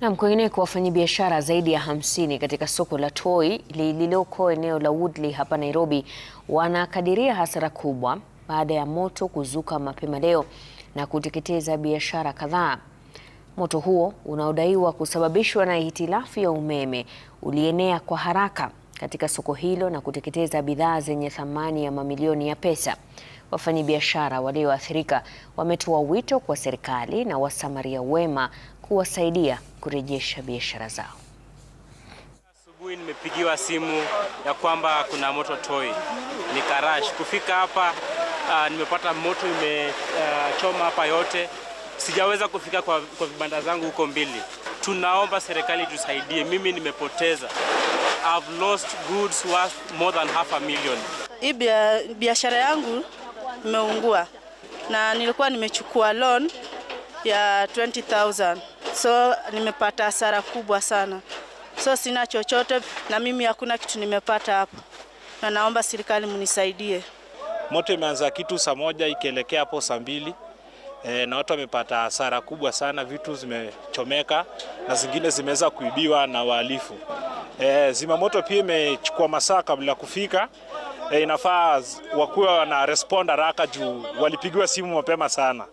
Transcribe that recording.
Na kwingineko, wafanyabiashara zaidi ya 50 katika soko la Toi lililoko eneo la Woodley hapa Nairobi wanakadiria hasara kubwa baada ya moto kuzuka mapema leo na kuteketeza biashara kadhaa. Moto huo unaodaiwa kusababishwa na hitilafu ya umeme ulienea kwa haraka katika soko hilo na kuteketeza bidhaa zenye thamani ya mamilioni ya pesa. Wafanyabiashara walioathirika wametoa wito kwa serikali na wasamaria wema kuwasaidia kurejesha biashara zao. Asubuhi nimepigiwa simu ya kwamba kuna moto Toi. Nikarash kufika hapa, nimepata moto imechoma hapa yote. Sijaweza kufika kwa vibanda zangu huko mbili. Tunaomba serikali tusaidie. Mimi nimepoteza. I've lost goods worth more than $500,000. Hii biashara yangu imeungua na nilikuwa nimechukua loan ya 20,000. So nimepata hasara kubwa sana. So sina chochote na mimi hakuna kitu nimepata hapa. Na naomba serikali mnisaidie. Moto imeanza kitu saa moja ikielekea hapo saa 2. Na watu wamepata hasara kubwa sana, vitu zimechomeka na zingine zimeweza kuibiwa na wahalifu. Zimamoto pia imechukua masaa kabla kufika. Inafaa wakuwe wana respond haraka juu walipigiwa simu mapema sana.